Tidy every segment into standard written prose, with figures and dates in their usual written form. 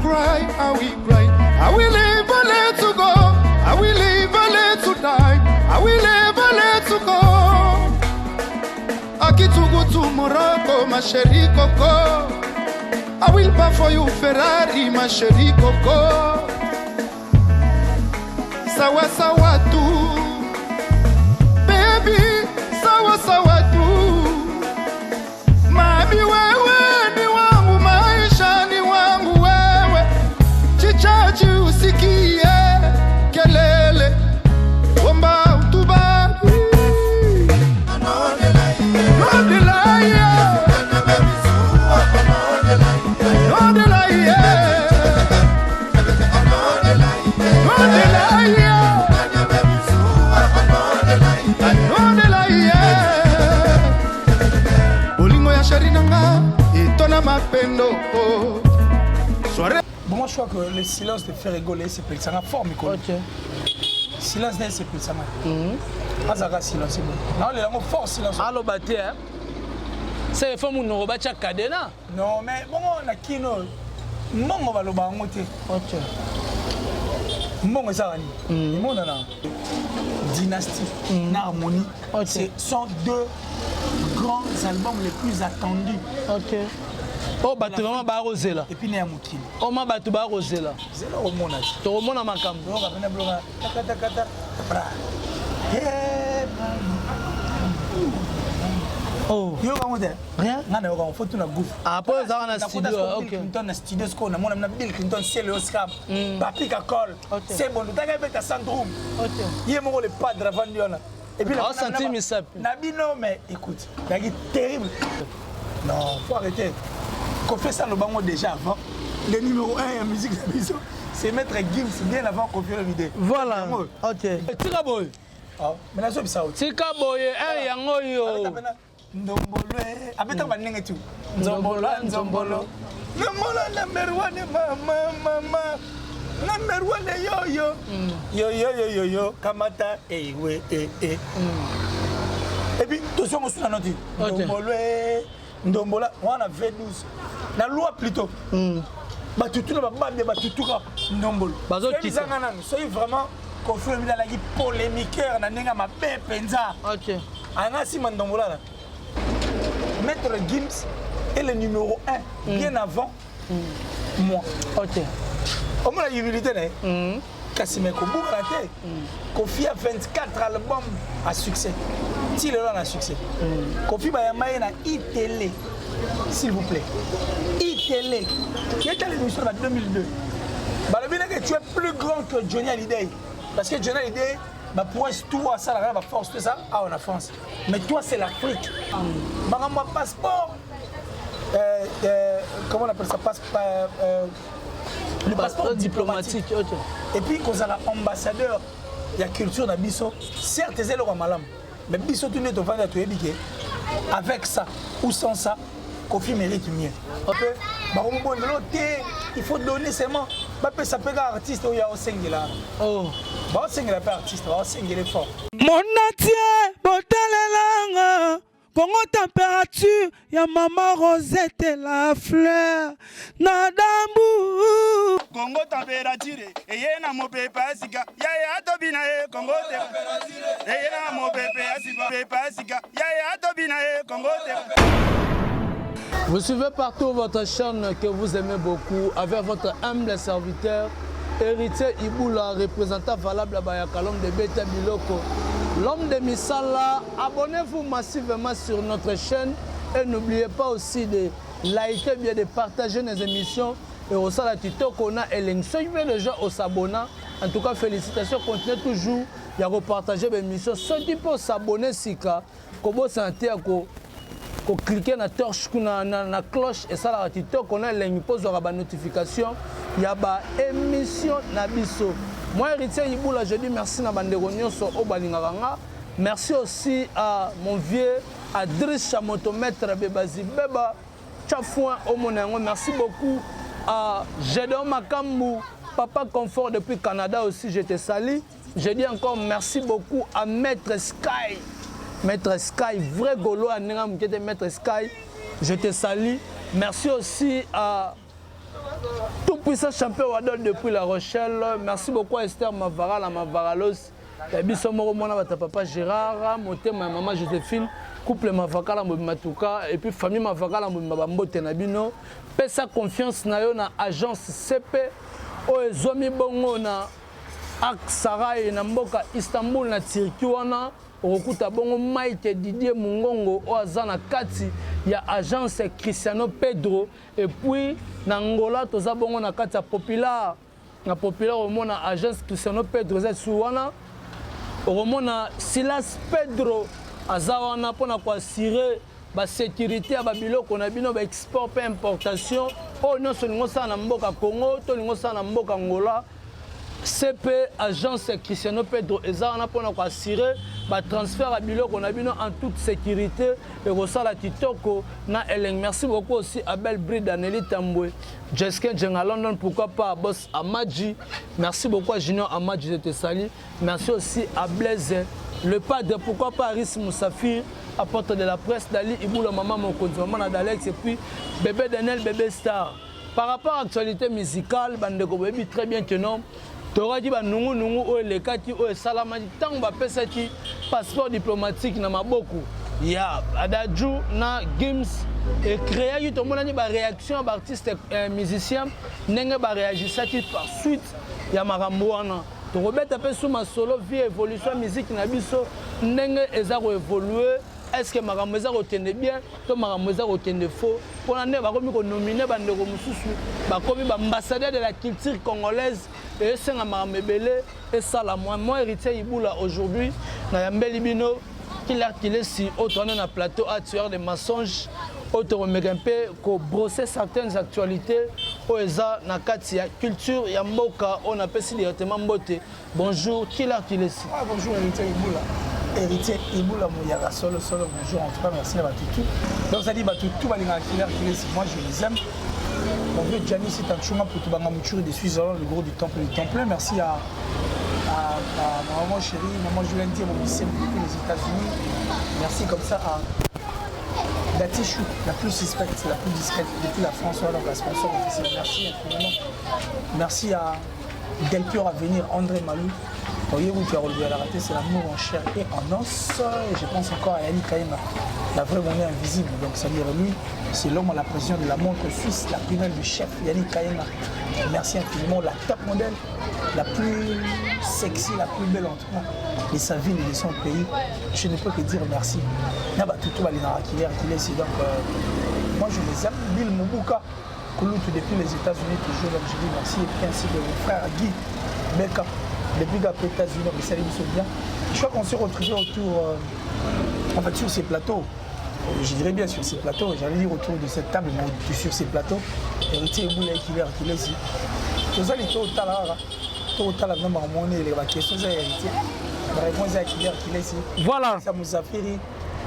cry, I will cry. I will live a little go. I will live a little die. I will live a little go. Akitugutu Morocco, ma chérie Coco. I will buy for you Ferrari, ma chérie Coco. Sawa sawa tu, baby. Sawa sawa tu, mami wewe ni wangu, maisha ni wangu wewe. Chichachi usikie kelele, omba utuba. Bon, moi je crois que le silence de faire rigoler, c'est plus ça n'a forme. Ok. Silence c'est plus ça. Azaka silence c'est bon. Non, les langues fort silence. Allo baté hein. C'est faut mon no bacha cadena. Non, mais bon on a kino. Mon va lo ba ngote. Ok. Mon ça ni. Mon na. Dynastie, Harmonie. Ce sont deux grands albums les plus attendus. Ok. Oh, batu vraiment ba rosé là. Et puis né amukini. Oh, ma batu ba rosé là. C'est là au monde. Tu remontes à ma cam. Donc après na bloga. Kata. Bra. Oh. Yo comment dire? Rien. Na on faut tout na gouffre. Ah, pour ça on a studio. OK. Clinton na studio ce na mona Bill Clinton c'est le Oscar. Ba pika call. C'est bon, tu as fait ta centrum. OK. Yé mo le padre avant Diona. Et puis la senti mi sap. Na bino mais écoute, c'est terrible. Non, faut arrêter. Qu'on fait ça le bango déjà avant. Le numéro 1 en musique c'est Maître Gims bien avant qu'on fait la vidéo. Voilà. OK. Tika boy. Ah, mais là ça aussi. Tika boy, yango yo. Ndombolo abeta banenge tu. Ndombolo. Ndombolo number 1 mama. Number 1 yo. Kamata we. Et puis tout ça on sous note. Ndombola, on a V12. La loi plutôt. Batutu na babbe batutuka ndombolo. Soyez vraiment confirmé dans la polémiqueur na nenga mabe penza. OK. Anga si mandombola là. Maître Gims est le numéro 1 bien avant moi. OK. Au moins la humilité né. Kasime Kobuka la tête. Kofi a 24 albums à succès. Si le a succès. Kofi Bayamaye na ITélé. S'il vous plaît. ITélé. Qui est à l'émission en 2002. Bah le bien que tu es plus grand que Johnny Hallyday. Parce que Johnny Hallyday bah pour toi ça la force tout ça en France. Mais toi c'est l'Afrique. Bah moi passeport comment on appelle ça le passeport diplomatique. OK. Et puis qu'on a ambassadeur il y a culture dans Bisso. Certes c'est le malam. Mais Bisso tu n'es pas vendre tu ébiqué. Avec ça ou sans ça, Kofi mérite mieux. OK. Bah on bon il faut donner seulement. Bah ça peut être artiste ou il y a au là. Oh. Bah au single pas artiste, bah au single fort. Mon natie botalelanga. Congo température, ya maman Rosette la fleur, nadambu. Congo température, et na mo pepe asika, ya tobina Congo température, et na mo pepe asika, ya tobina Congo température. Vous suivez partout votre chaîne que vous aimez beaucoup avec votre humble serviteur, Héritier Iboula, représentant valable à Bayaka, l'homme de Beta Biloko. L'homme de Misala, abonnez-vous massivement sur notre chaîne et n'oubliez pas aussi de liker, bien de partager nos émissions et au sein de la TikTok on a l'élection. Suivez les gens au s'abonner. En tout cas, félicitations, continuez toujours à repartager mes émissions. Ceux qui peuvent s'abonner, c'est comment sentir qu'on cliquer sur la torche, la cloche et ça la TikTok on a l'émission la notification. Il y a une émission Nabiso. Moi, Héritier Iboula, je dis merci à Banderonio sur Obalinganga. Merci aussi à mon vieux Adriss Chamotomètre Bebazi Beba Tchafouin Omonengo. Merci beaucoup à Gédéon Makambu, Papa Confort depuis Canada aussi, je te salue. Je dis encore merci beaucoup à Maître Sky. Maître Sky, vrai golo à Nengam qui était Maître Sky. Je te salue. Merci aussi à tout puissant champion Wadol depuis La Rochelle. Merci beaucoup à Esther Mavara, la Mavaralos. Et biso moko mona bata papa Gérard, motema maman Joséphine, couple Mavaka la Matuka et puis famille Mavaka la Mabambote na bino. Pesa confiance na yo na agence CP o ezomi bongo na Aksaray na mboka Istanbul na Turquie wana. Okuta bongo Maite Didier Mungongo oaza na kati ya agence Cristiano Pedro et puis na Angola toza bongo na kati ya Popular na Popular omona agence Cristiano Pedro za suwana omona Silas Pedro aza wana pona ko assurer ba sécurité ya ba biloko na bino ba export pe importation o nyonso lingo sa na mboka Congo to lingo sa na mboka Angola. CP agence Cristiano Pedro ezana pona ko assurer ba transfert à biloko na bino en toute sécurité et rosala kitoko na Eleng. Merci beaucoup aussi à Belle Bride Aneli Tambwe, Jessica Djenga London, pourquoi pas à Boss Amadji. Merci beaucoup à Junior Amadji de te saluer. Merci aussi à Blaise le padre, pourquoi pas à Aris Moussafir, apporte de la presse Dali Iboula maman mon compte maman Adalex et puis bébé Daniel bébé Star. Par rapport à l'actualité musicale, Bandeko Baby très bien que non. Tu auras dit que nous les cas qui ont salamadi tant on va passer qui passeport diplomatique na maboko. Ya adaju na games et créer tout le monde a une réaction d'artistes musiciens n'engue ba réagir ça qui par suite ya maramboana. Tu Robert appelle sous ma solo vie évolution musique na biso n'engue ezaro évoluer. Est-ce que Maramouza retient bien, que Maramouza retient faux? Pour l'année, on va nominer Bandeko Moussoussou, comme ambassadeur de la culture congolaise, et c'est un Maramébélé, et ça, moi, héritier Iboula aujourd'hui, dans Yambeli Bino, qu'il est si haut, on a un plateau à tueur des mensonges, autre peu qu'on brosser certaines actualités, au Eza, na Katia, culture, Yamboka, on appelle si directement Mbote. Bonjour, qui est ici? Bonjour, héritier Iboula. Héritier Iboula Mouyara solo bonjour en tout cas merci à Batutu. Donc ça dit Batutu Balinga Killer moi je les aime. Mon vieux Gianni c'est un chouma pour tout banga Mouchuri de Suisse le gros du temple merci à maman chérie, maman Julien Dié, mon lycée depuis les États-Unis. Merci comme ça à Datichou, la plus suspecte, la plus discrète depuis la France, donc la sponsor officielle. Merci infiniment. Merci à Delpure à venir, André Malou. Voyez vous qui a relevé à la raté, c'est l'amour en chair et en os. Et je pense encore à Yannick Kaïma, la vraie monnaie invisible. Donc c'est-à-dire lui, c'est l'homme à la précision de la montre suisse, la prunelle du chef Yannick Kaïma. Merci infiniment, la top modèle, la plus sexy, la plus belle en tout cas, de sa ville et de son pays. Je ne peux que dire merci. Tout va qui est ici. Donc moi je les aime. Bill Mobuka, Kouloutou depuis les États-Unis toujours. Donc je dis merci. Et puis ainsi que mon frère Guy Beka. Depuis les États-Unis, mais ça les bien. Je crois qu'on s'est retrouvés autour, en fait, sur ces plateaux. Je dirais bien sur ces plateaux, j'allais dire autour de cette table, mais sur ces plateaux. Héritier Eboula qui est ici. Tout ça, il est au talent. Tout à l'heure, on a les questions à héritier. La réponse est qui est ici. Voilà. Ça nous a fait.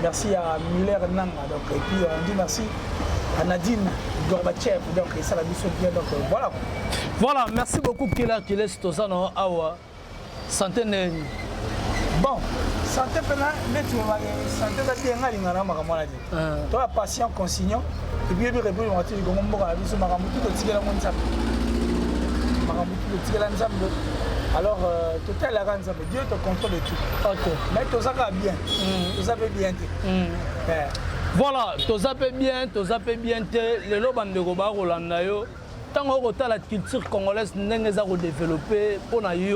Merci à Muller Nanga. Donc, et puis, on dit merci à Nadine Gorbatchev. Donc, ça la mission bien. Donc, voilà. Voilà, merci beaucoup Kila Stosano Awa. Santé Neni. Bon, santé pena, mais tu vas santé ça bien ngali ngana makamona dit. Toi patient consignant et puis répondre à tout le monde mboka biso makamutu ko tikela monza. Makamutu ko tikela nzambe. Alors total la nzambe Dieu te contrôle tout. OK. Mais tout ça va bien. Tout ça va bien. Voilà, tout ça va bien, le lobande ko ba Rolanda yo. Tant que la culture congolaise n'est pas développée, on a eu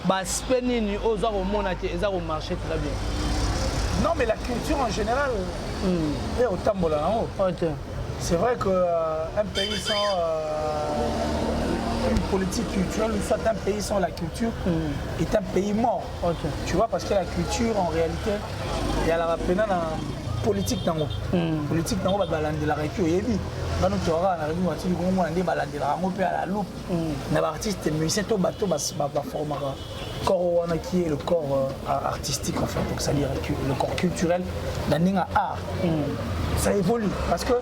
l'aspect au marché très bien. Non, mais la culture en général est au tambour là haut. C'est vrai qu'un pays sans une politique culturelle, ou soit un pays sans la culture, est un pays mort. Tu vois, parce que la culture, en réalité, il y a la peine politique dans politique dans la région et puis quand nous aura la région tu comment on dit balander la on peut à la loupe les artistes musiciens tout bateau va former corps qui est le corps artistique en fait donc ça dire le corps culturel dans art ça évolue parce que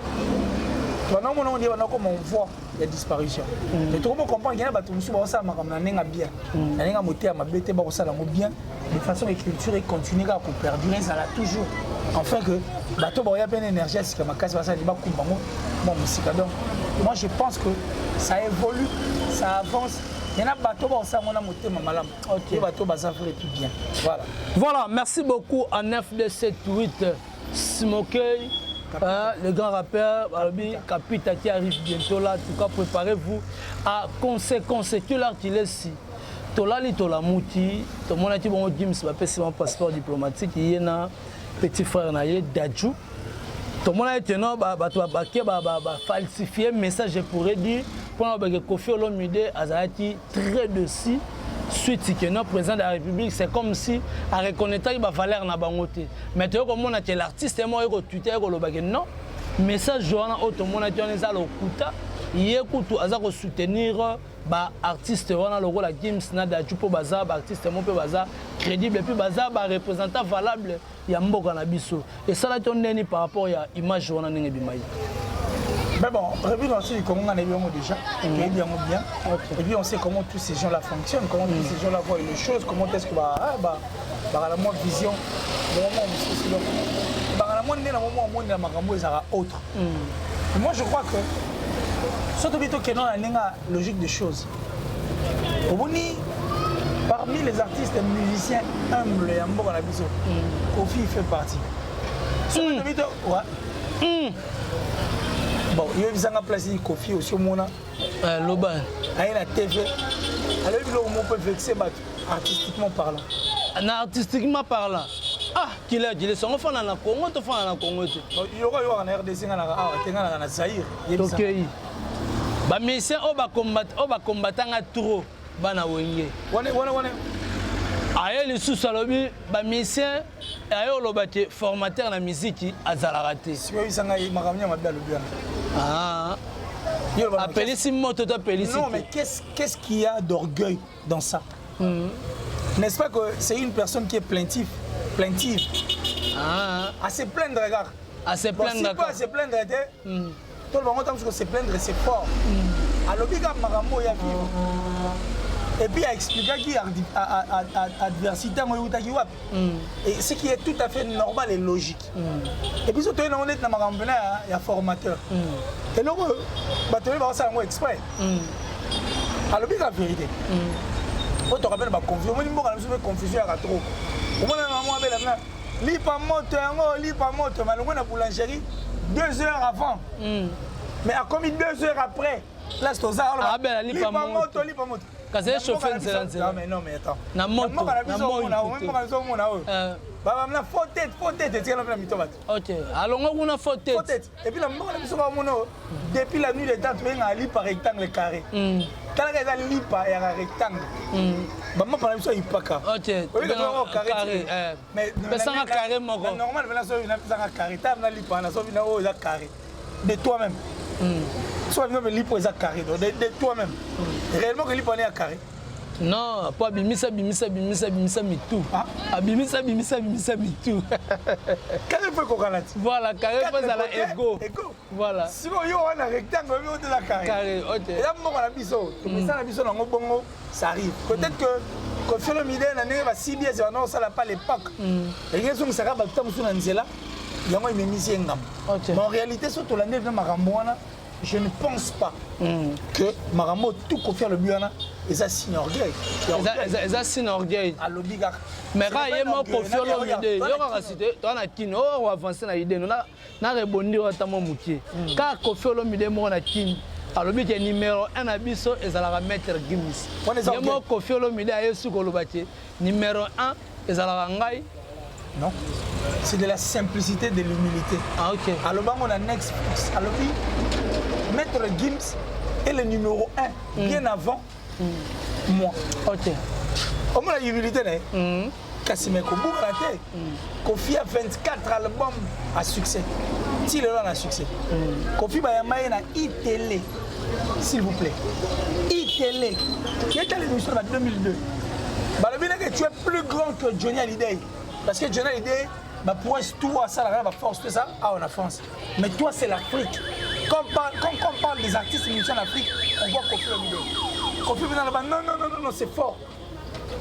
Pendant mon on dit comme on voit il y a disparition. Mais tout le monde comprend qu'il y a bateau monsieur ça m'a comme nanenga bien. Nanenga moté à ma bête ba ça bien. De façon écriture et continuer à perdurer ça là toujours. Enfin que bateau ba ya peine énergie c'est que ma casse ça dit ba kumbango bon musique donc. Moi je pense que ça évolue, ça avance. Il y en a bateau ba ça mona moté malam. OK, bateau ba ça ferait tout bien. Voilà. Voilà, merci beaucoup à 9278 Smokey. Le grand rappeur, Capita qui arrive bientôt là, en tout cas préparez-vous à conséquence que l'artillerie Tolali Tolamouti, tout le monde a dit bon James c'est mon passeport diplomatique, il y a un petit frère naïe Dadjou. Tout le monde a dit non, falsifier message je pourrais dire pour que Kofi Olomide Azati très dessus. Suite que notre président de la République, c'est comme si à reconnaître qu'il va valeur na bangote. Mais tu vois comme on a l'artiste et moi il Twitter il non. Message joana auto mon a dit on est à l'okuta. Il écoute à soutenir ba artiste wana logo la James na da jupo baza ba artiste mon peu baza crédible et puis baza ba représentant valable ya mboka na biso. Et ça là ton neni par rapport à image wana ndenge bimayi. Mais bon, revue dans ce Congo, on a déjà, bien. Et puis on sait comment tous ces gens-là fonctionnent, comment tous ces gens-là voient les choses, comment est-ce que la moins vision, la moins autre. Moi je crois que, surtout que dans la logique des choses, parmi les artistes et musiciens humbles et ambos, Kofi fait partie. Bon, il y a une place de Kofi aussi au monde. Loban. Il y a la TV. Alors, on peut vexer artistiquement parlant. Artistiquement parlant. Ah, qu'il est son enfant dans le Congo, ton enfant dans le Congo. Il y aura un RDC dans la Zaïre. Ok. Bah, mais c'est on va combattre à trop. Bana wenge. Wane. Aye les sous-salobi, bah musicien, aye olobate formateur na musique azalaraté. Si oui ça ngai makamnya mabia le bien. Ah. Appelez si moto t'appelez. Non mais qu'est-ce qu'il y a d'orgueil dans ça? N'est-ce pas que c'est une personne qui est plaintive? Ah. À se plaindre regarde. À se plaindre. Pas à se plaindre tout le monde parce que se plaindre c'est fort. Alors biga makambo ya vivre. Et puis, il a expliqué qu'il y a adversité, et ce qui est tout à fait normal et logique. Et puis, surtout, on est dans il y a formateur. Et donc, il va faire un exprès. Alors, c'est la vérité. On te rappelle, confusion. On a confusion à trop. On a lit pas moto, mais on a boulangerie 2 heures avant. Mais à combien 2 heures après? Là, c'est ça. Ah, ben, lit pas moto. Quand c'est chauffeur, c'est là. Non, mais attends. Na moto. Faut tête. Ok. Alors, on a faut tête. Et puis, depuis la nuit des temps, tu as un lit par rectangle carré. Quand tu as un lit par rectangle, maman parle de ça. Ok. Carré. Mais ça a carré, mon gars. Normal, il y a un carré. Tu as un lit par carré. De toi-même. Soit même lit pour carré. De toi-même. Réellement, que lit pour carré. Non, pas bimisa mitou. Bimisa mitou. Carré peut qu'on galate. Voilà, carré peut à la ego. Voilà. Si on a un rectangle, on a de la carré. Carré, ok. Et là, on a la biseau. Mais ça, la biseau, ça arrive. Peut-être que quand on fait le midi, on a si bien, on n'a pas l'époque. Et les gens qui savent que tu as un là, il y a un émission. Mais en réalité, surtout l'année de Marambouana, je ne pense pas que Maramo tout confie le Biana et ça signe orgueil. Et ça signe orgueil. À l'obligat. Mais quand il y a mon confie l'idée, il y aura cité, tu as kino, on va avancer dans l'idée. Nous na rebondi à mon moutier. Quand confie l'idée, moi na kin. Alors le but numéro 1 abisso et ça la mettre Gims. Il y a mon confie l'idée à Yesu Kolobati. Numéro 1 et ça la ngai. Non. C'est de la simplicité, de l'humilité. Ah ok. Alors on a next. Alors Maître Gims est le numéro 1, bien avant moi. Ok. Au moins la humilité, Kassimé Koubou raté. Kofi a 24 albums à succès. Si le a succès. Kofi Bayamaye na ITélé, s'il vous plaît. ITélé. Qui est à l'émission en 2002. Balabina que tu es plus grand que Johnny Hallyday. Parce que Johnny Hallyday, pour tout ça, la force, tout ça, on a France. Mais toi, c'est l'Afrique. Quand on parle des artistes musiciens en Afrique, on voit Koffi Olomide. Koffi Olomide là-bas, non, c'est fort.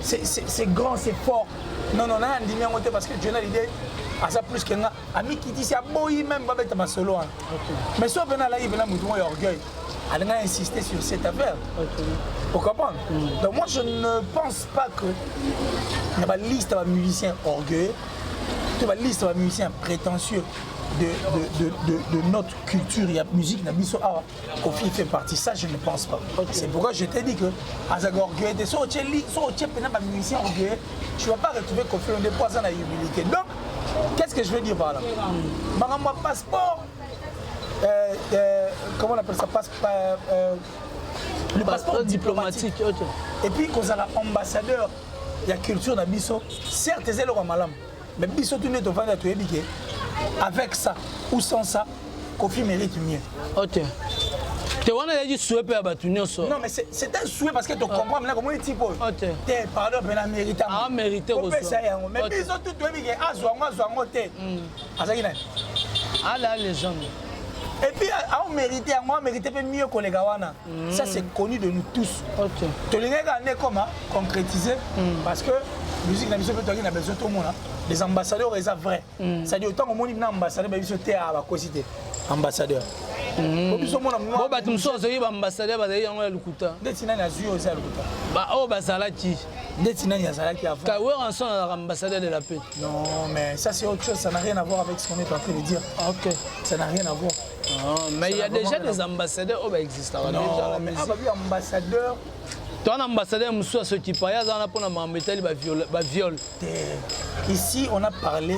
C'est grand, c'est fort. Non, on a dit parce que Dieu a l'idée, à ça plus que moi. Ami qui dit, c'est à Boyi même, va mettre ma solo. Mais si on vient là, il vient à orgueil. Elle a insisté sur cette affaire. Vous comprenez? Donc moi, je ne pense pas que il y a une liste de musiciens orgueilleux, il y a une liste de musiciens prétentieux de notre culture et de la musique. Koffi fait partie, ça je ne pense pas. C'est pourquoi je t'ai dit que Azaga orgueilleux, si tu es un musicien orgueilleux, tu ne vas pas retrouver Koffi Olomide pour ça dans la humilité. Donc, qu'est-ce que je veux dire par là? Mon passeport, comment on appelle ça? Le passeport diplomatique. Et puis, quand on a ambassadeur, il y a culture dans Bisso. Certes, c'est le roi malam. Mais Bisso, tu n'es pas en train de avec ça ou sans ça, Koffi mérite mieux. Ok. Tu as dit souhait pour Abatunio. Non, mais c'est un souhait parce que tu comprends maintenant comment il type. Tu es pardon, mais la mérite. Ah, mérite aussi. Mais Bisso, tu dois dire, ah, zoango. Ah, la légende. Et puis, on mérite mieux que les Gawana. Ça, c'est connu de nous tous. Tu les gars, comment concrétiser parce que la musique, la musique, a besoin de tout le monde. Les ambassadeurs, ils sont vrais. Ça dit autant que mon ambassadeur, ils sont à la cosité. Ambassadeur. Bon, bah, tu me sens que ambassadeur, bah, d'ailleurs, on a le couteau. Destination à Zuyo, c'est le couteau. Bah, oh, bah, ça l'a dit. Destination à Zalaki avant. Kaoué, ensemble, ambassadeur de la paix. Non, mais ça, c'est autre chose. Ça n'a rien à voir avec ce qu'on est en train de dire. Ok. Ça n'a rien à voir. Mais il y a déjà des ambassadeurs qui existent. Non, mais ambassadeur. Tu as un ambassadeur qui est qui viol. Ici, on a parlé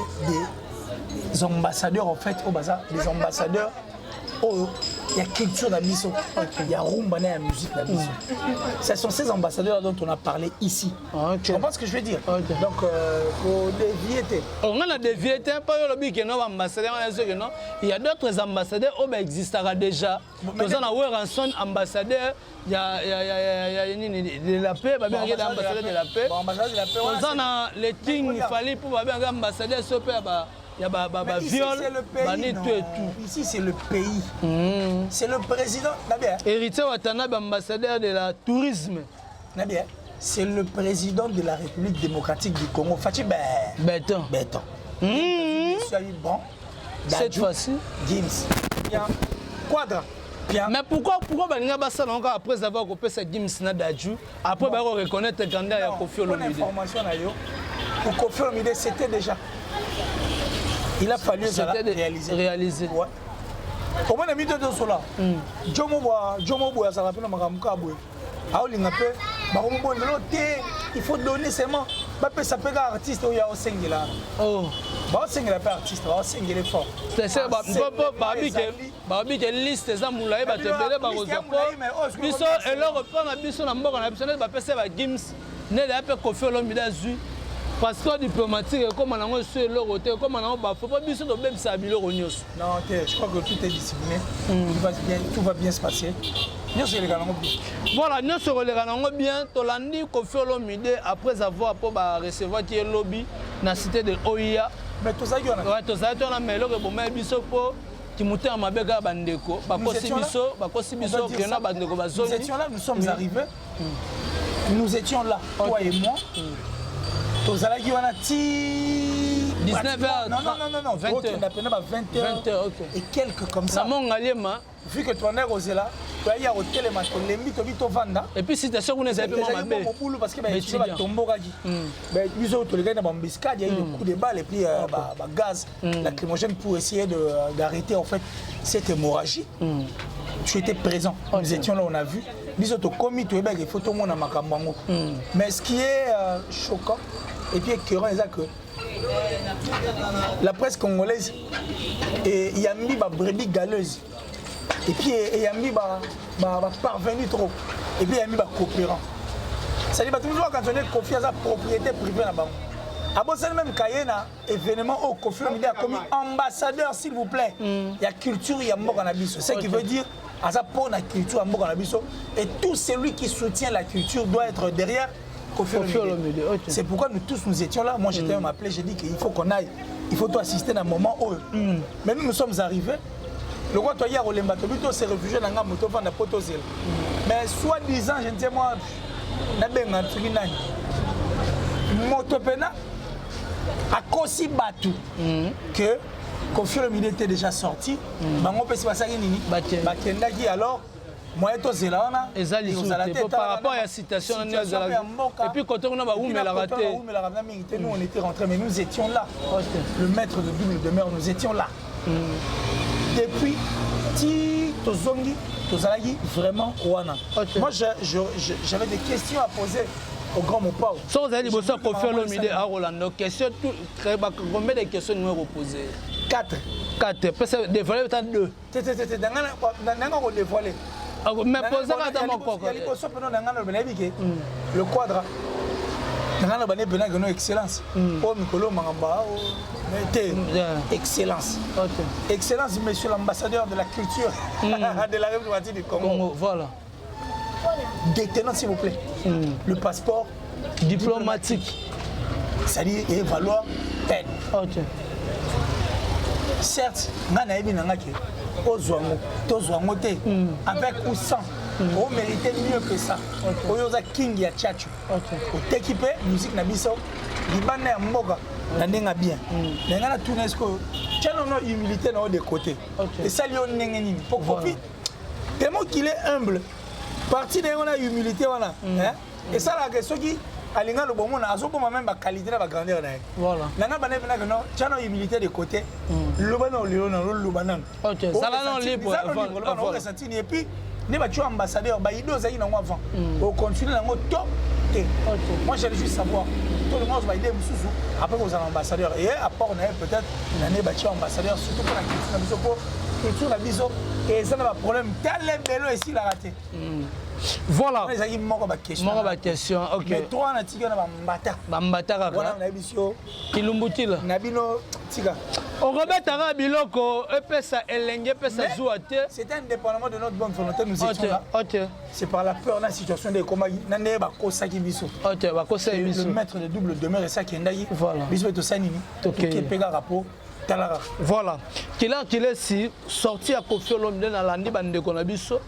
des ambassadeurs, en fait, au bazar, des ambassadeurs. Oh, il y a culture dans Bisso, il y a rumba dans la musique dans Bisso. Ce sont ces ambassadeurs dont on a parlé ici. Tu comprends ce que je veux dire? Donc, pour dévier. On a dévié, pas le but que nos ambassadeurs, il y a d'autres ambassadeurs qui existent déjà. Nous avons un ambassadeur, il y a de la paix, il y a ambassadeur de la paix. Nous avons les things, il fallait pour un ambassadeur de la paix. Il y a viol, ici c'est le pays. C'est le président. Héritier Watanabe, ambassadeur de la tourisme. C'est le président de la République démocratique du Congo. Fachi Béton. Bon. Cette fois-ci. Gims. Bien. Quadra. Bien. Mais pourquoi ça encore après avoir coupé cette Gims na Dadju, après avoir reconnaître le candidat à Koffi Olomide? Information pour Koffi Olomide, c'était déjà. Il a fallu réaliser. Ouais. Au moins, on a mis deux sols. Jomo Boya, ça rappelle Makamuka Boy. Il faut donner seulement. Ça peut être artiste ou il y a un single là. Oh. Un single là, pas artiste, un single est fort. C'est ça, Babi, quelle liste des amoulés, bah, tu es par aux Bisso, et leur reprend la Bisso, la mort, on a besoin de passer à Gims, n'est pas Koffi Olomide Azu. Passeport diplomatique, comme on a reçu leur hôtel, comme on a reçu, il ne faut pas Bisso de même ça, Bilo Rognos. Non, je crois que tout est discipliné. Tout va bien se passer. Voilà, nous serons bien. Tolandi Koffi Olomide, après avoir recevoir qui est lobby dans la cité de Oia. Mais tout ça, il y en a. Ouais, tout ça, il y en a. Mais là, il Bisso qui montait à Mabega Bandeko. Nous étions là, nous sommes arrivés. Nous étions là, toi et moi. Tozalaki wana ti 19h. Non, 20h. 20h et quelques comme ça. Vu que ton air osé là, tu as eu à hôtel et maton, les mythes au vanda. Et puis si tu as sûr qu'on est un peu moins belle. Parce que tu vas tomber au gagi. Mais ils ont les gars dans Bambiscade, il y a eu des coups de balles et puis gaz lacrymogène pour essayer d'arrêter en fait cette hémorragie. Tu étais présent. Nous étions là, on a vu. Nous avons commis tout les photos à Makambango. Mais ce qui est choquant et puis écœurant, c'est que la presse congolaise, il y a mis des brebis galeuses. Et puis il y a mis des parvenus trop. Et puis il y a mis des coopérants. C'est-à-dire que toujours quand on est confié à sa propriété privée là-bas. C'est même Kayena, événement au Koffi Olomide a commis ambassadeur, s'il vous plaît. Il y a culture, il y a mort en abisso. Ce qui veut dire, à sa pour la culture, mort en abisso. Et tout celui qui soutient la culture doit être derrière Koffi Olomide. C'est pourquoi nous tous nous étions là. Moi j'étais m'appeler, j'ai dit qu'il faut qu'on aille. Il faut tout assister à un moment où. Mais nous sommes arrivés. Le roi toi hier au Lemba, tu s'est réfugié dans la moto dans la potosel. Mais soi-disant, je ne sais moi, na benga trinani. Moto pena a kosi batu que Koffi Olomide était déjà sorti. Bango pesi basaki nini? Bakendaki alors moi to zelana ezali par rapport à la citation et puis quand on a la raté nous on était rentrés mais nous étions là. Le maître de double demeure nous étions là. Depuis ti tozongi tozalaki vraiment wana. Moi j'avais des questions à poser au grand Mopao. Si vous avez dit que Koffi Olomide à Rolando, combien de questions nous avons posées? 4. Parce que dévoiler peut-être 2. Mais posez à mon coco. Le quadra. Excellence. Excellence. Excellence, monsieur l'ambassadeur de la culture de la République du Congo. Voilà. Détenant, s'il vous plaît, le passeport diplomatique. C'est-à-dire, il va valoir peine. Certes, avec ou sans, on méritait mieux que ça. On a King ya Tchatchou. On équipé, musique Nabiso, Libanais à Mboga, Nandenga bien. Nengana Tunesco, tiens, on a humilité dans des côtés. Et ça, il y a un pour Koffi, tellement qu'il est humble. Parti de on a humilité voilà et ça la question qui alinga le bon na azo même ba qualité na ba grandeur na voilà nanga bana bana no tiano humilité de côté le bana le bana OK ça là non libre on ressenti et puis ne ba tu ambassadeur ba ido za ina avant au continuer na top moi j'ai juste savoir tout le monde va aider mususu après vous allez ambassadeur et à part on a peut-être une année ba tu ambassadeur surtout pour la culture na biso pour culture na biso et ça n'a pas problème tel est bello ici la raté. Voilà. Ma question. OK. Mais toi na tika na bambata. Bambata kaka. Voilà na biso. Kilumbutila. Na bino tika. On rebetara biloko epesa elenge pesa zuate. C'est indépendamment de notre bonne volonté nous étions là. OK. C'est par la peur de la situation des combats na ne ba kosa ki biso. OK, ba kosa biso. Le maître de double demeure et ça qui ndai. Voilà. Biso to sanini. OK. Qui pega rapport. Voilà. Qu'il est si sorti à Koffi Olomide dans l'andi bande konabiso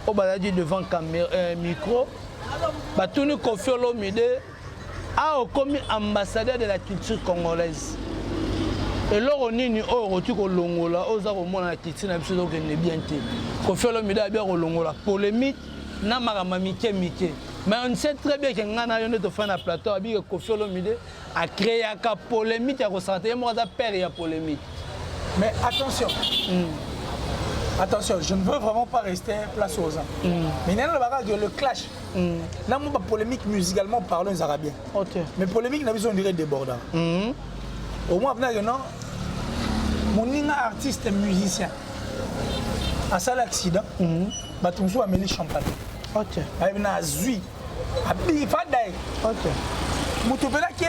au baladi devant caméra micro batuni Koffi Olomide a comme ambassadeur de la culture congolaise et lors nini o roti ko longola oza ko mona culture na biso donc ne bien té Koffi Olomide a bien ko longola polémique na makama mike mais on sait très bien que ngana yo ne faire na plateau abi que Koffi Olomide a créé un polémique à ressentir moi da père il y a polémique mais attention attention je ne veux vraiment pas rester place aux gens mais il y a le clash là moi polémique musicalement parlant les arabiens mais polémique n'a besoin de dirait débordant au moins venir non mon artiste musicien à ça l'accident bah tout soit Amélie Champagne OK il na zui abi fadai OK mutopela qui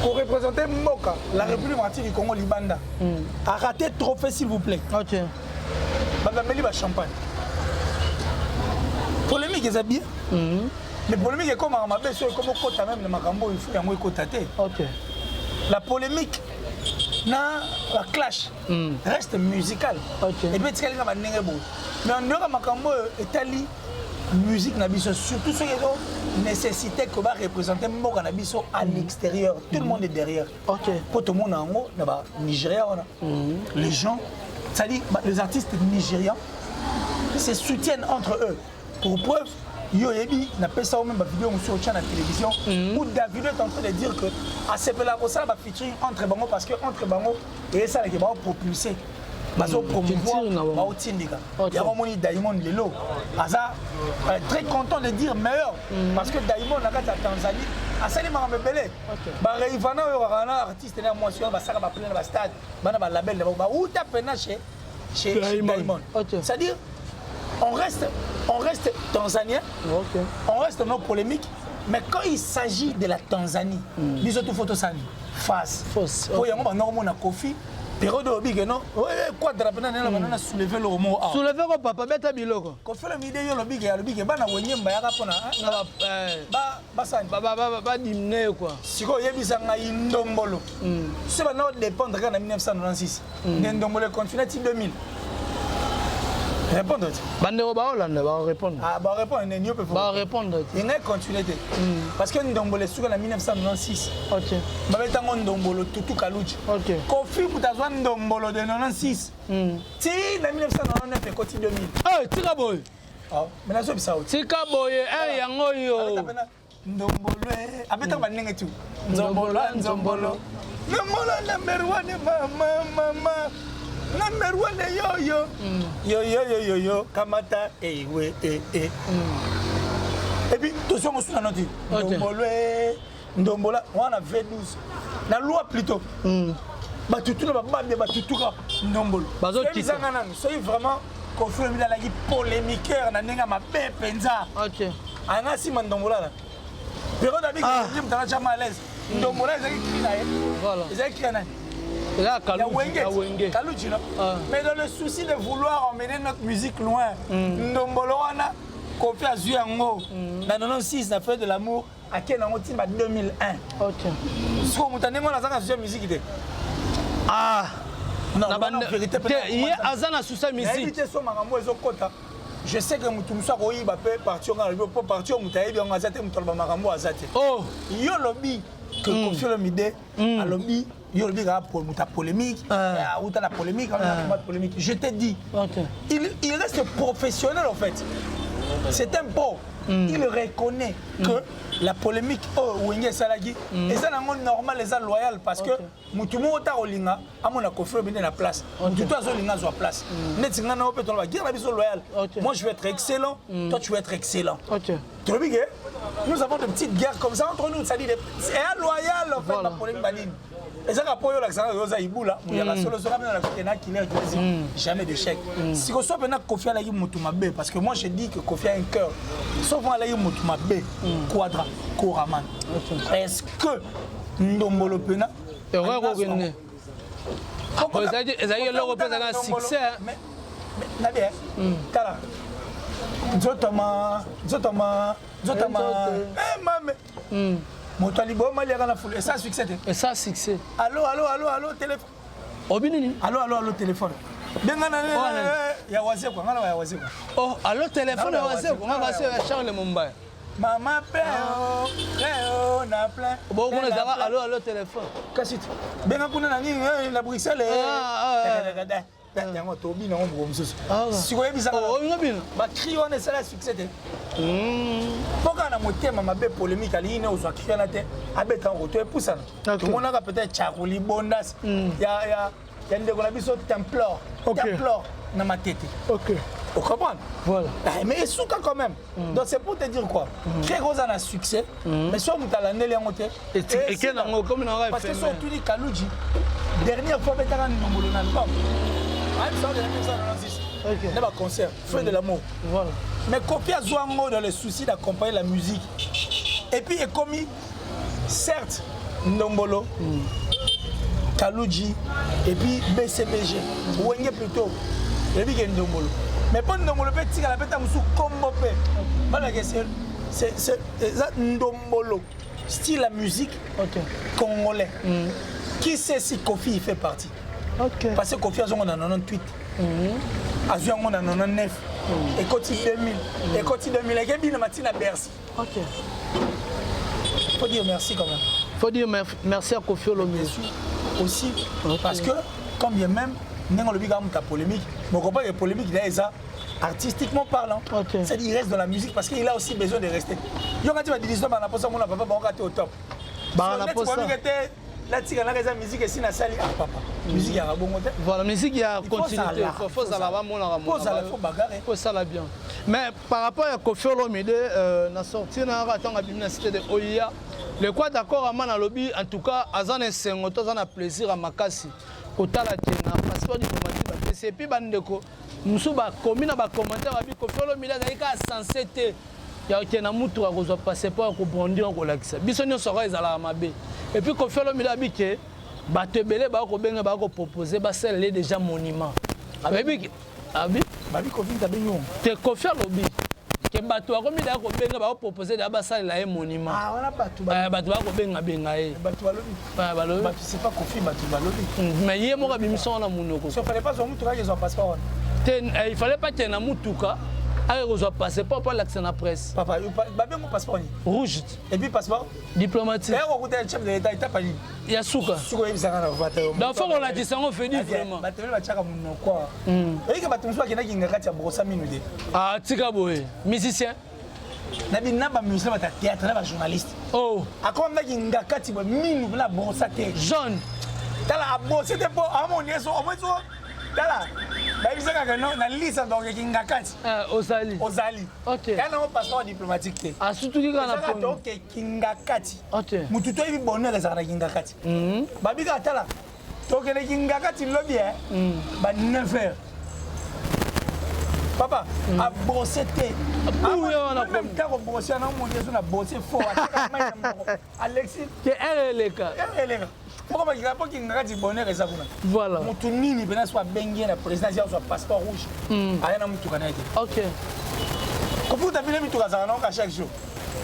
pour représenter Mboka la République démocratique du Congo Libanda a raté trophée s'il vous plaît OK bah Amélie ba Champagne polémique est bien mais polémique est comme ma belle comme kota même le makambo il faut yango ekotate OK la polémique na la clash reste musical et puis tikalinga ba ndenge bo mais en dehors makambo etali musique na biso surtout ceux qui ont nécessité que va représenter Mboka na biso à l'extérieur tout le monde est derrière OK pour tout le monde en haut na ba Nigeria les gens ça dit les artistes nigérians se soutiennent entre eux pour preuve yo yebi na pesa même ba vidéo sur la télévision où David est en train de dire que à ce là pour ça ba featuring entre bango parce que entre bango et ça qui va propulser bazo promouvoir ba otindika ya romoni Diamond lelo aza très content de dire meilleur parce que Diamond na kata Tanzanie asali mama belé ba Rayvanna yo kana artiste na moi sur ba saka ba plein ba stade bana ba label ba ou ta pena chez Diamond c'est à dire on reste tanzanien, on reste dans nos polémiques, mais quand il s'agit de la Tanzanie, nous autres photos sani face. Pour y avoir normalement Koffi, période de big non, quoi de rappeler on a soulevé le mot. Soulevé le papa beta biloko. Koffi le midi yo le big bana wenyemba ya rapona. Ba sani. Ba dimné quoi. Siko yebisa nga indombolo. C'est va non dépendre quand en 1996. Ndombolo continue 2000. Répondre. Bandero Baolanda va répondre. Ah, bah répondre, n'y peut pas. Va répondre. Il y a une continuité. Parce que Ndombolo est en 1996. Ok. Bah, il y a Ndombolo, Tutu Kalouchi. Ok. Kofi Boutazouan Ndombolo de 96. Si, en 1999, il continue 2000. Ah, Tika Boy. Ah, mais là, c'est ça. Tika Boy, Yango yo. Ndombolo, abeta banenge tu. Ndombolo, Ndombolo. Ndombolo, number one, mama. Number one, yo. Yo, Kamata, we, Et puis, tout ça, on se l'a dit. Ndombola, on a V12. La loi plutôt. Batutu, Ndombolo. Soyez vraiment confiant à la polémiqueur, na nenga ma penza. Ok. Anga si Ndombola. Pero d'habitude, je me jamais à l'aise. Ndombola, ils écrit là. Voilà. Ils écrit là. Là, Kalouchi. Mais dans le souci de vouloir emmener notre musique loin, Ndombolo, on a copié à Zuyango. Dans 96, on a fait de l'amour à quel an 2001. Ok. Ce qu'on m'a dit, on a fait la musique. Ah. Non, la vérité peut-être. Il y a Azana sous sa musique. Je sais que Moutoumsa Royi va partir pour partir Moutaï, on a zaté Moutoulba Marambo à zaté. Oh, yo lobby que Kofi Olomide a lobby, yo lobby pour Mouta polémique, ou la polémique, on a polémique. Je te dis, il reste professionnel en fait. C'est un pro. Il reconnaît que la polémique Wenge Salagi est normal, est loyal parce que Moutoumou Otarolinga a mon Kofi Olomide la place. Moutoumou Otarolinga a place. Moi je vais être excellent, toi tu vas être excellent. Nous avons de petites guerres comme ça entre nous, ça dit c'est loyal en fait la polémique baline. Et ça pour yo l'accent Rosa Iboula, il y a la solution même la côté qui n'est jamais d'échec. Si on soit maintenant Kofi Alayi Moutoumabé parce que moi je dis que Kofi a un cœur. Sauf Alayi Moutoumabé, Quadra, Koraman. Est-ce que Ndombolo Pena et ouais revenez. Après ça dit leur représente un succès. Mais Nadia, Kala. Zotama. Eh maman. Motalibo Maliara la foule. Et ça succès. Et ça succès. Allô, téléphone. Obinini. Allô, téléphone. Ya wazé quoi, ngala ya wazé quoi. Oh, allô téléphone ya wazé quoi, ngala wazé Charles Mumbai. Maman Péo, na plein. Bon, on a allô téléphone. Kassit. Benga kuna na nini la Bruxelles. Yango to bina on mususu. Sikoye bizaka. Oh, ngabina. Ba crion ne sera succès te. Pourquoi na motema mabe polémique ali ne ozo crion na te. Abeta ngoto epusana. Tout le monde a peut-être Charoli Bondas. Ya ndeko na biso Templor. Templor na ma tête. OK. Vous comprenez? Voilà. Mais souka quand même. Donc c'est pour te dire quoi? Très gros en a succès. Mais soit mutala nele ngote. Et que na ngo comme na parce que son tuni Kalouji. Dernière fois betanga Ndombolo na album. Ah, ça de 1996. OK. N'est pas concert, feu de l'amour. Voilà. Mais Kofi a Zouango dans le souci d'accompagner la musique. Et puis il est commis certes Ndombolo. Kalouji et puis BCBG. Wenge plutôt. Et puis Ndombolo. Mais pas Ndombolo petit à la bête à Moussou combo pe. Voilà que c'est Ndombolo. Style la musique congolais. Qui sait si Kofi y fait partie? Parce que Kofi a joué en 98. A joué en 99. Et Koti 2000. Et Koti 2000. Et Gabi le matin à Bercy. Faut dire merci quand même. Faut dire merci à Kofi Olomide. Aussi, parce que, quand bien même, nous avons une polémique, mais on comprend que la polémique, il est ça, artistiquement parlant. C'est-à-dire qu'il reste dans la musique parce qu'il a aussi besoin de rester. Il y a des histoires, on a pas ça, mon papa, on a été au top. La musique est si na sali ah papa musique ya bon côté voilà musique ya continuité faut ça là faut ça là bien mais par rapport à Kofi Olomide na sorti na ratanga bimina cité de Oya le quoi d'accord à man lobby en tout cas azana sengo to azana plaisir à makasi kotala tena passeport diplomatique c'est puis bandeko musu ba komina ba commentaire ba Kofi Olomide azalika censé te ya tena mutu a kozwa passeport ko bondir ko lakisa biso nyonso ka ezala mabe. Et puis Kofi Olomide a que Batebele ba ko benga ba ko proposer ba celle déjà monument. Abi Kofi tabinyo. Te Kofi Olomide que bato a komi da ko benga ba ko proposer da ba celle la monument. Ah wana bato ba ko benga e. Bato balobi. Balobi. Bato c'est pas Kofi bato balobi. Mais yé mo ka bimison na munoko. Ça fallait pas zo mutu ka zo passeport. Il fallait pas qu'il y ait un moutouka. Alors, on doit passer pas l'accès à la presse. Papa, bien mon passeport. Rouge. Et puis passeport diplomatique. Et on a un chef de l'État, il t'a pas dit. Il y a Souka. Souka, il s'en a dans le fond, on l'a dit, ça on fait dire vraiment. Bah, tu veux la quoi? Et que tu vois qu'il y a un brossa minute. Ah, Tikaboé, musicien. Nabi Naba musicien, tu théâtre, tu journaliste. Oh. À quoi on a une gakati, minute, la brossa tête. Jaune. T'as la brosse, c'était pas à mon nez, au moins, t'as là. Il y a une liste de Kingakati. Ozali. Ozali. Ok. Il y a un passeport diplomatique. Ah, surtout qu'il y a un passeport Kingakati. Ok. Mutu to ibi bonheur les arna Kingakati. Babi ka tala. To ke Kingakati lobby ba 9h. Papa, a bosser té. Oui, on a même temps on bosser on a monté sur la bosser fort. Alexis. Que RLK. RLK. Pourquoi il n'y a pas Kingakati bonheur les arna? Voilà. Mutu nini bena soit bengi na présidentiel soit passeport rouge. Aya na mutu kana été. OK. Comment tu as vu mutu kazana à chaque jour?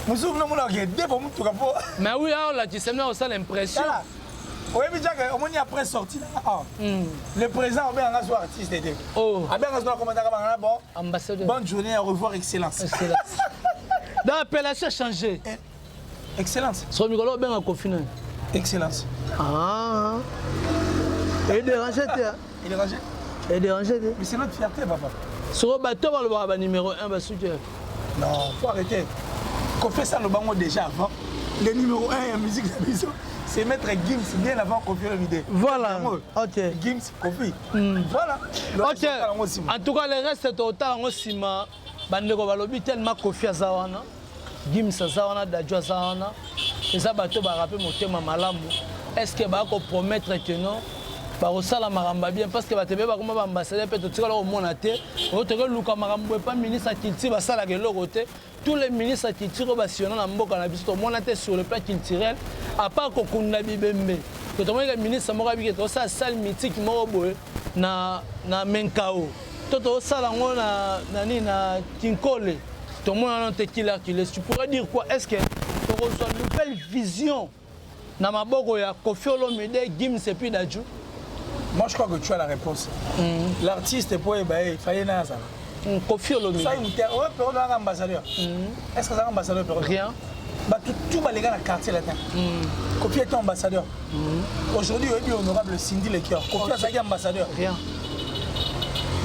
Musu no mona ke dépo mutu ka po. Mais oui, on l'a dit, c'est même ça l'impression. Oui, mais au moins après sorti, le président a bien un artiste. Oh. A bien un commentaire bon. Ambassadeur. Bonne journée, au revoir, excellence. Excellence. Dans l'appellation changé. Excellence. Son micro bien confiné. Excellence. Ah. Et dérangé, il est rangé. Et dérangé. Mais c'est notre fierté, papa. Sur le bateau, on va le numéro 1, bah soutien. Non, faut arrêter. Qu'on fait ça le bango déjà avant. Le numéro 1 en musique de maison, c'est mettre Gims bien avant qu'on fait l'idée. Voilà. OK. Gims, Kofi. Voilà. OK. En tout cas, le reste c'est total en Osima. Bandeko balobi tellement Kofi Azawana. Gims Azawana, Dadjo Azawana. Et ça bateau va rappeler mon thème malamu. Est-ce que va promettre que non? Barosala maramba bien parce que batebe ba comme ambassadeur peut tout au monaté autre luka marambo pas ministre culture basala ke lokote tous les ministres culture basiona na mboka na biso monaté sur le plan culturel à part kokunda bibembe que to le ministre moko bi que ça salle mythique moko boye na Menkao toto sala ngona nani na Kinkole to mona te killer tu pourrais dire quoi est-ce que tu reçois une nouvelle vision na maboko ya Koffi Olomide Gims et puis Dadju? Moi, je crois que tu as la réponse. L'artiste, pour il fallait naza. Koffi Olomide. Ça, il y a un ambassadeur. Est-ce que c'est un ambassadeur? Rien. Tout les gars dans le quartier là. Koffi est ambassadeur. Aujourd'hui, il est honorable Cindy Lecoeur. Koffi est ambassadeur. Rien.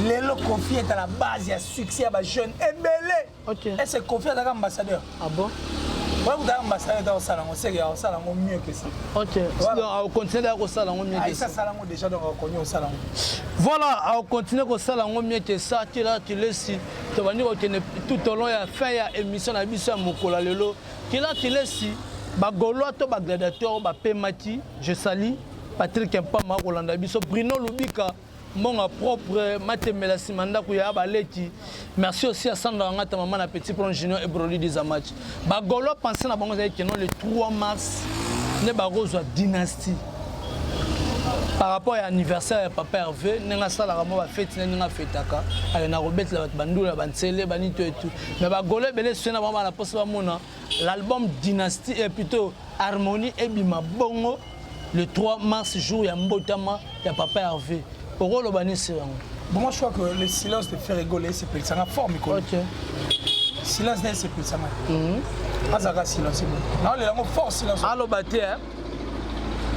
Lélo Koffi est à la base, il y a succès, il y a jeune ébélé. Ok. Est-ce que Koffi est un ambassadeur? Ah bon? Ouais, vous avez un ambassadeur dans le salon, on sait qu'il y a un salon mieux que ça. Ok. Donc, on continue au salon mieux que ça. Ça, déjà, donc on connaît au salon. Voilà, on continue au salon mieux que ça. Tu laisses, tu vas dire que tout au long, il y a fait une émission à Bissau Mokola Lelo. Tu laisses, Bagolo, Gladiateur, Pemati, je salue, Patrick Mpama, Rolanda Bissau, Bruno Lubika. Mon propre Matemela Simanda Kouya Baleti. Merci aussi à Sandra Ngata Maman la Petit Plon Junior et Brody des Amatch. Bagolo pensez na bango que non le 3 mars ne barozo dynastie. Par rapport à l'anniversaire de Papa Hervé, nenga sala ramo ba fête nenga fêtaka. Ay na robet la bandula bansele banito et tout. Mais bagolo belé sena mama la poste ba mona. L'album Dynastie est plutôt Harmonie et Bima Bongo le 3 mars jour ya mbotama ya Papa Hervé. Bon, moi je crois que le silence te fait rigoler, c'est plus ça fort, Miko. Ok. Silence c'est plus ça. Azaka silence. Non, il y a un fort silence. Allo baté hein.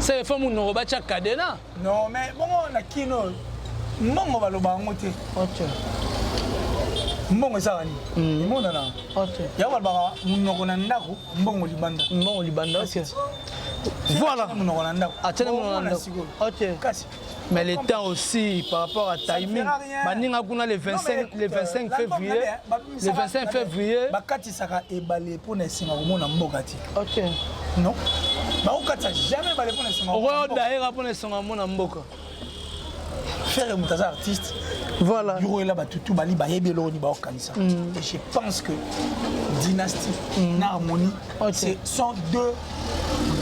C'est faut mon robacha cadena. Non, mais bon on a kino. Mbongo va lo bangote. Ok. Mbongo ça ni. Mbongo na. Ok. Ya va ba munoko na ndako, mbongo libanda. Mbongo libanda. Ok. Voilà. Munoko na ndako. Atene munoko na ndako. Ok. Kasi. Mais le temps aussi, par rapport à timing, le 25 février, le 25 février. Ok. Non. Jamais faire un artiste. Voilà. Et je pense que Dynastie, Harmonie, ce sont deux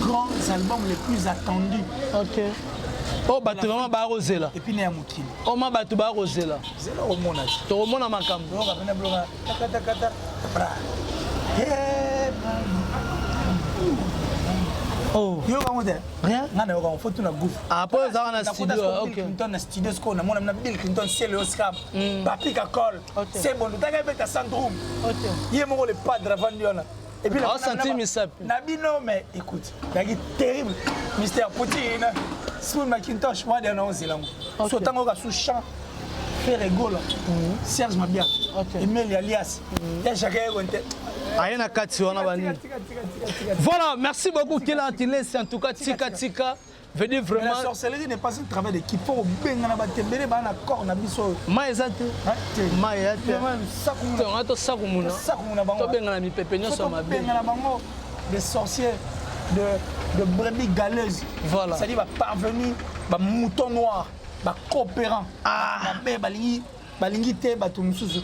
grands albums les plus attendus. Ok. Oh, batu vraiment ba rosé là. Et puis né amukili. Oh ma batu ba rosé là. Zelo omona. To omona makambo. Donc après bloga kata. Bra. Oh. Yo quand on Rien. On a une photo na gouffre. Après ça on a studio. OK. Clinton na studio score na mona Bill Clinton c'est le Oscar. Papika call. C'est bon, tu as fait centre room. OK. Yé mo le padre Vandiona. Et puis là, senti Misapi. Nabino, mais écoute, c'est terrible. Mister Poutine, sous Macintosh, moi, d'un an, c'est là. Sautant au sous champ, fait rigolo. Serge Mabia, Emile Alias, il y a chacun qui Voilà, merci beaucoup, Kila Antilles. En tout cas, Tika. Veut dire vraiment. La sorcellerie n'est pas un travail d'équipe. Il faut bien tembele ba na corps na biso. Maezate. Maezate. On a tout ça comme nous. To benga na mi pepenyo so mabe. Des sorciers de brebis galeuses. Voilà. C'est-à-dire va parvenir ba mouton noir, ba coopérant. Ah, ba balingi te ba tout mususu.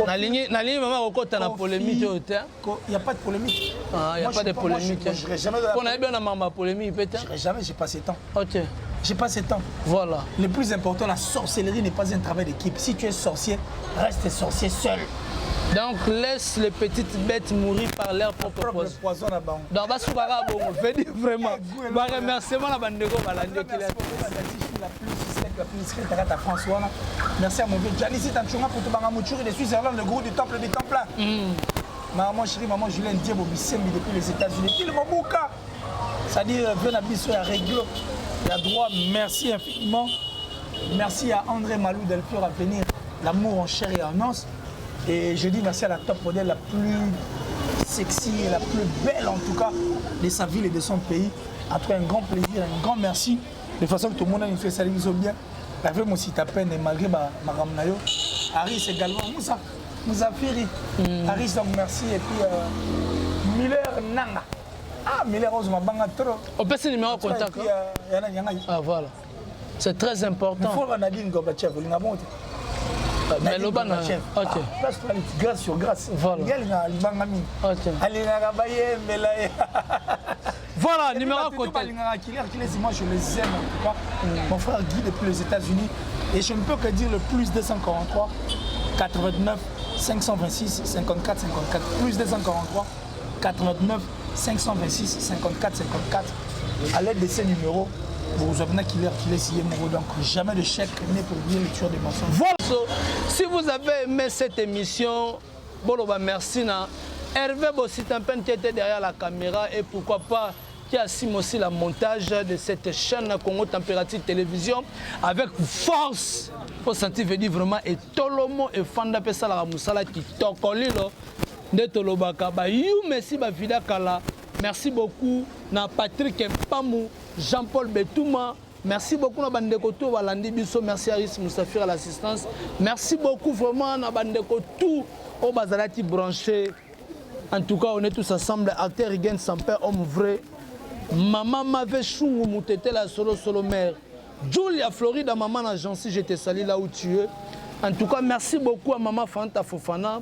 Na ligne maman okota na polémique il y a pas de polémique. Ah, il y a pas de polémique. On a bien na maman polémique peut-être. Jamais j'ai passé temps. OK. J'ai passé temps. Voilà. Le plus important, la sorcellerie n'est pas un travail d'équipe. Si tu es sorcier, reste sorcier seul. Donc laisse les petites bêtes mourir par leur propre poison là-bas. Donc basubara bon, venez vraiment. Ba remerciement la bande ko balandi qui la plus discrète à François. Merci à mon vieux Janice Tanchunga pour tout Bangamouchouri, je suis servant le groupe du temple des Templins. Maman chérie, maman Julien Diebo Bissembi depuis les États-Unis. Il Mobuka. C'est-à-dire, Vena Bisso et Réglo. Il a droit, merci infiniment. Merci à André Malou Delfior à venir. L'amour en chair et en os. Et je dis merci à la top modèle la plus sexy et la plus belle en tout cas de sa ville et de son pays. En tout cas, un grand plaisir, un grand merci. De façon que tout le monde a fait ça bien. La vie, moi, si tu as peine, et malgré ma ramnayo. Harris également, Moussa Firi. Harris, donc merci. Et puis, Miller Nanga. Ah, Miller Rose, ma banga trop. On peut se numéro de contact. Ah, voilà. C'est très important. Il faut qu'on a dit une Gorbatchev, il y a bon. Mais le ban, ok. Grâce sur grâce. Voilà. Voilà, numéro contact. Moi, je les aime en tout cas. Mon frère Guy depuis les États-Unis. Et je ne peux que dire le plus 243 89 526 54 54. Plus 243 89 526 54 54. À l'aide de ces numéros, vous avez donc jamais de chèque né pour oublier le tueur des mensonges. Voilà. Si vous avez aimé cette émission, bon, merci. Hervé Bossitampen qui était derrière la caméra et pourquoi pas qui assume aussi la montage de cette chaîne Congo Température Télévision avec force. Faut sentir venir vraiment et Tolomo et Fanda Pesa la Moussala qui tokolilo de Tolobaka. Ba you merci ba vida kala. Merci beaucoup na Patrick Mpamou, Jean-Paul Betouma. Merci beaucoup na bandeko tout balandi biso, merci Aris Moussafir à l'assistance. Merci beaucoup vraiment na bandeko tout au bazalati branché. En tout cas, on est tous ensemble acteur Rigen Samper homme vrai. Maman m'avait chou moutete la solo mère. Julia Florida maman na Jancy, je te salue là où tu es. En tout cas, merci beaucoup à maman Fanta Fofana,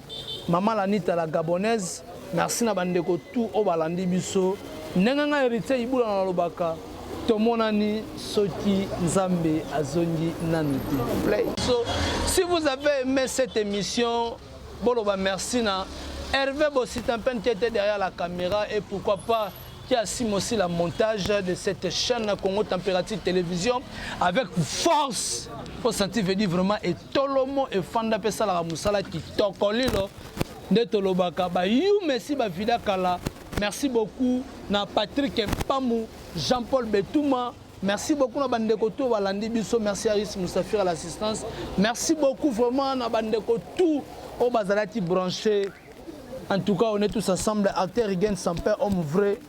maman Lanita la gabonaise. Merci na bandeko tout au balandi biso. Nenganga héritier ibula na lobaka. Tomonani Soki Nzambe Azongi Nanuti. So, si vous avez aimé cette émission, bon, merci na Hervé Bossitampen qui était derrière la caméra et pourquoi pas qui assume aussi la montage de cette chaîne Congo Température Télévision avec force. Faut sentir venir vraiment et Tolomo et Fanda Pesa la Moussala qui tokolilo de Tolobaka. Ba you merci ba vida kala. Merci beaucoup na Patrick Mpamou, Jean-Paul Betouma. Merci beaucoup na bandeko tout balandi biso, merci Aris Moussafir à l'assistance. Merci beaucoup vraiment na bandeko tout au bazalati branché. En tout cas, on est tous ensemble acteur Rigen Samper homme vrai.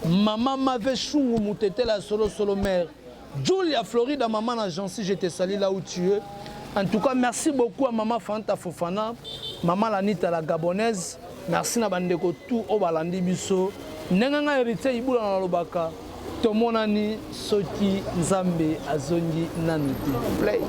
Maman m'avait chou moutete la solo mère. Julia Florida maman na Jancy, je te salue là où tu es. En tout cas, merci beaucoup à maman Fanta Fofana, maman Lanita la gabonaise. Merci na bandeko tout au balandi biso. Nenganga héritier ibula na lobaka. Tomonani Soki Nzambe Azongi Nanuti. Play.